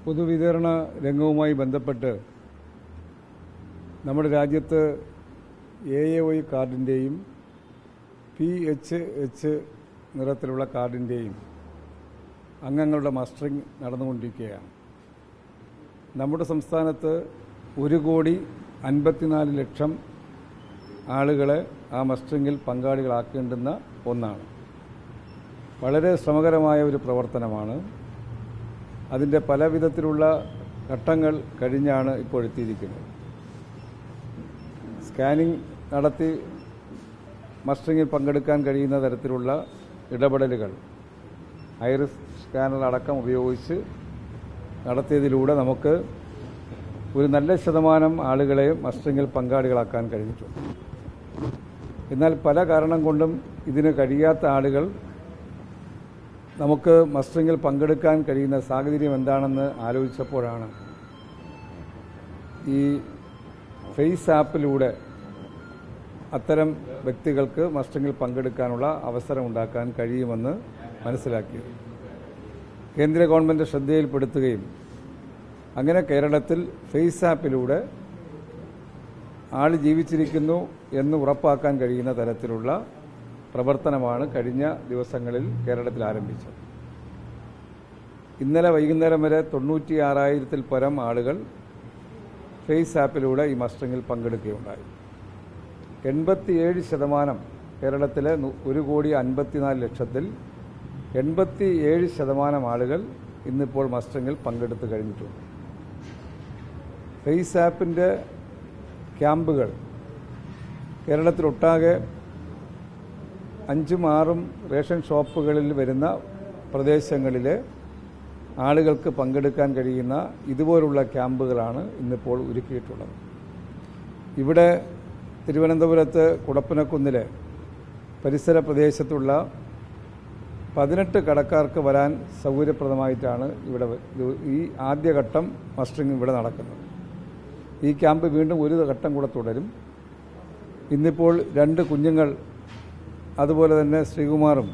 പൊതുവിതരണ രംഗവുമായി ബന്ധപ്പെട്ട് നമ്മുടെ രാജ്യത്ത് AAY കാർഡിൻ്റെയും PHH നിറത്തിലുള്ള കാർഡിൻ്റെയും അംഗങ്ങളുടെ മസ്റ്ററിംഗ് നടന്നുകൊണ്ടിരിക്കുകയാണ്. നമ്മുടെ സംസ്ഥാനത്ത് 1,54,00,000 ആളുകളെ ആ മസ്റ്ററിങ്ങിൽ പങ്കാളികളാക്കേണ്ടുന്ന ഒന്നാണ്. വളരെ ശ്രമകരമായ ഒരു പ്രവർത്തനമാണ്. അതിൻ്റെ പല വിധത്തിലുള്ള ഘട്ടങ്ങൾ കഴിഞ്ഞാണ് ഇപ്പോൾ എത്തിയിരിക്കുന്നത്. സ്കാനിംഗ് നടത്തി മസ്റ്ററിങ്ങിൽ പങ്കെടുക്കാൻ കഴിയുന്ന തരത്തിലുള്ള ഇടപെടലുകൾ ഐറിസ് സ്കാനർ അടക്കം ഉപയോഗിച്ച് നടത്തിയതിലൂടെ നമുക്ക് ഒരു നല്ല ശതമാനം ആളുകളെ മസ്റ്ററിങ്ങിൽ പങ്കാളികളാക്കാൻ കഴിഞ്ഞിട്ടുണ്ട്. എന്നാൽ പല കാരണം കൊണ്ടും ഇതിന് കഴിയാത്ത ആളുകൾ നമുക്ക് മസ്റ്ററിങ്ങിൽ പങ്കെടുക്കാൻ കഴിയുന്ന സാഹചര്യം എന്താണെന്ന് ആലോചിച്ചപ്പോഴാണ് ഈ ഫേസ് ആപ്പിലൂടെ അത്തരം വ്യക്തികൾക്ക് മസ്റ്ററിങ്ങിൽ പങ്കെടുക്കാനുള്ള അവസരം ഉണ്ടാക്കാൻ കഴിയുമെന്ന് മനസ്സിലാക്കിയത്. കേന്ദ്ര ഗവൺമെൻറ് ശ്രദ്ധയിൽപ്പെടുത്തുകയും അങ്ങനെ കേരളത്തിൽ ഫേസ് ആപ്പിലൂടെ ആൾ ജീവിച്ചിരിക്കുന്നു എന്ന് ഉറപ്പാക്കാൻ കഴിയുന്ന തരത്തിലുള്ള പ്രവർത്തനമാണ് കഴിഞ്ഞ ദിവസങ്ങളിൽ കേരളത്തിൽ ആരംഭിച്ചത്. ഇന്നലെ വൈകുന്നേരം വരെ 96,000-ൽ പരം ആളുകൾ ഫേസ് ആപ്പിലൂടെ ഈ മസ്റ്ററിങ്ങിൽ പങ്കെടുക്കുകയുണ്ടായി. 87% കേരളത്തിലെ 1,54,00,000-ൽ 87% ആളുകൾ ഇന്നിപ്പോൾ മസ്റ്ററിങ്ങിൽ പങ്കെടുത്തു കഴിഞ്ഞിട്ടുണ്ട്. ഫേസ് ആപ്പിൻ്റെ ക്യാമ്പുകൾ കേരളത്തിലൊട്ടാകെ 5ഉം 6ഉം റേഷൻ ഷോപ്പുകളിൽ വരുന്ന പ്രദേശങ്ങളിലെ ആളുകൾക്ക് പങ്കെടുക്കാൻ കഴിയുന്ന ഇതുപോലുള്ള ക്യാമ്പുകളാണ് ഇന്നിപ്പോൾ ഒരുക്കിയിട്ടുള്ളത്. ഇവിടെ തിരുവനന്തപുരത്ത് കുടപ്പനക്കുന്നിലെ പരിസര പ്രദേശത്തുള്ള 18 കടക്കാർക്ക് വരാൻ സൗകര്യപ്രദമായിട്ടാണ് ഇവിടെ ഈ ആദ്യഘട്ടം മസ്റ്ററിംഗ് ഇവിടെ നടക്കുന്നത്. ഈ ക്യാമ്പ് വീണ്ടും ഒരു ഘട്ടം കൂടെ തുടരും. ഇന്നിപ്പോൾ 2 കുഞ്ഞുങ്ങൾ അതുപോലെ തന്നെ ശ്രീകുമാറും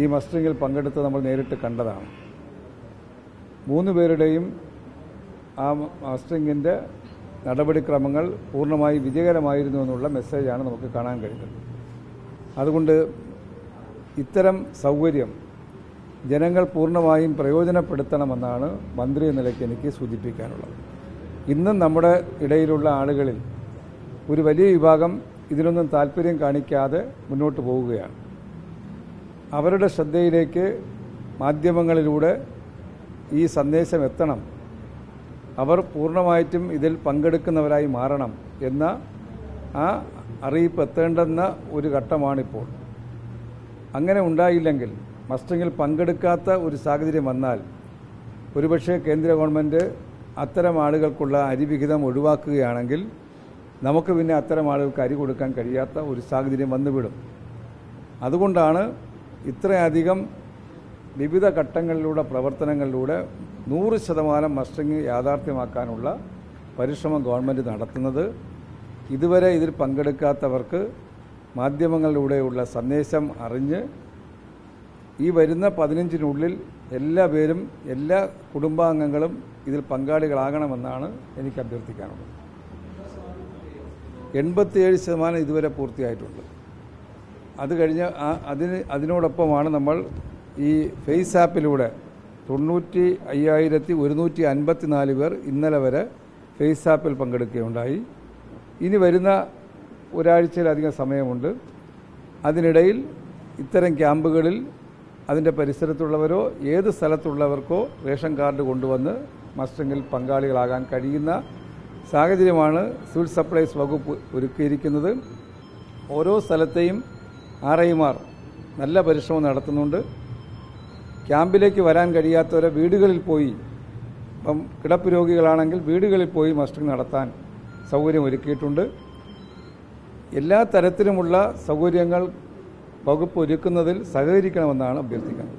ഈ മസ്റ്ററിങ്ങിൽ പങ്കെടുത്ത് നമ്മൾ നേരിട്ട് കണ്ടതാണ്. 3 പേരുടെയും ആ മസ്റ്ററിങ്ങിൻ്റെ നടപടിക്രമങ്ങൾ പൂർണ്ണമായി വിജയകരമായിരുന്നു എന്നുള്ള മെസ്സേജാണ് നമുക്ക് കാണാൻ കഴിയുന്നത്. അതുകൊണ്ട് ഇത്തരം സൗകര്യം ജനങ്ങൾ പൂർണ്ണമായും പ്രയോജനപ്പെടുത്തണമെന്നാണ് മന്ത്രി എന്ന നിലയ്ക്ക് എനിക്ക് സൂചിപ്പിക്കാനുള്ളത്. ഇന്നും നമ്മുടെ ഇടയിലുള്ള ആളുകളിൽ ഒരു വലിയ വിഭാഗം ഇതിനൊന്നും താല്പര്യം കാണിക്കാതെ മുന്നോട്ട് പോവുകയാണ്. അവരുടെ ശ്രദ്ധയിലേക്ക് മാധ്യമങ്ങളിലൂടെ ഈ സന്ദേശം എത്തണം, അവർ പൂർണ്ണമായിട്ടും ഇതിൽ പങ്കെടുക്കുന്നവരായി മാറണം എന്ന ആ അറിയിപ്പ് എത്തേണ്ടെന്ന ഒരു ഘട്ടമാണിപ്പോൾ. അങ്ങനെ ഉണ്ടായില്ലെങ്കിൽ, മസ്റ്ററിങ്ങിൽ പങ്കെടുക്കാത്ത ഒരു സാഹചര്യം വന്നാൽ ഒരുപക്ഷെ കേന്ദ്ര ഗവൺമെൻറ് അത്തരം ആളുകൾക്കുള്ള അരിവിഹിതം ഒഴിവാക്കുകയാണെങ്കിൽ നമുക്ക് പിന്നെ അത്തരം ആളുകൾക്ക് അരി കൊടുക്കാൻ കഴിയാത്ത ഒരു സാഹചര്യം വന്നുവിടും. അതുകൊണ്ടാണ് ഇത്രയധികം വിവിധ ഘട്ടങ്ങളിലൂടെ പ്രവർത്തനങ്ങളിലൂടെ 100% മസ്റ്ററിംഗ് യാഥാർത്ഥ്യമാക്കാനുള്ള പരിശ്രമം ഗവൺമെൻറ് നടത്തുന്നത്. ഇതുവരെ ഇതിൽ പങ്കെടുക്കാത്തവർക്ക് മാധ്യമങ്ങളിലൂടെയുള്ള സന്ദേശം അറിഞ്ഞ് ഈ വരുന്ന 15-നുള്ളിൽ എല്ലാ പേരും, എല്ലാ കുടുംബാംഗങ്ങളും ഇതിൽ പങ്കാളികളാകണമെന്നാണ് എനിക്ക് അഭ്യർത്ഥിക്കാനുള്ളത്. 87% ഇതുവരെ പൂർത്തിയായിട്ടുണ്ട്. അത് കഴിഞ്ഞ് അതിനോടൊപ്പമാണ് നമ്മൾ ഈ ഫേസ് ആപ്പിലൂടെ 95,154 പേർ ഇന്നലെ വരെ ഫേസ് ആപ്പിൽ പങ്കെടുക്കുകയുണ്ടായി. ഇനി വരുന്ന ഒരാഴ്ചയിലധികം സമയമുണ്ട്. അതിനിടയിൽ ഇത്തരം ക്യാമ്പുകളിൽ അതിൻ്റെ പരിസരത്തുള്ളവരോ ഏത് സ്ഥലത്തുള്ളവർക്കോ റേഷൻ കാർഡ് കൊണ്ടുവന്ന് മസ്റ്ററിങ്ങിൽ പങ്കാളികളാകാൻ കഴിയുന്ന സാഹചര്യമാണ് സിവിൽ സപ്ലൈസ് വകുപ്പ് ഒരുക്കിയിരിക്കുന്നത്. ഓരോ സ്ഥലത്തെയും RIമാർ നല്ല പരിശ്രമം നടത്തുന്നുണ്ട്. ക്യാമ്പിലേക്ക് വരാൻ കഴിയാത്തവരെ വീടുകളിൽ പോയി, ഇപ്പം കിടപ്പ് രോഗികളാണെങ്കിൽ വീടുകളിൽ പോയി മസ്റ്ററിംഗ് നടത്താൻ സൗകര്യം ഒരുക്കിയിട്ടുണ്ട്. എല്ലാ തരത്തിലുമുള്ള സൗകര്യങ്ങൾ വകുപ്പ് ഒരുക്കുന്നതിൽ സഹകരിക്കണമെന്നാണ് അഭ്യർത്ഥിക്കുന്നത്.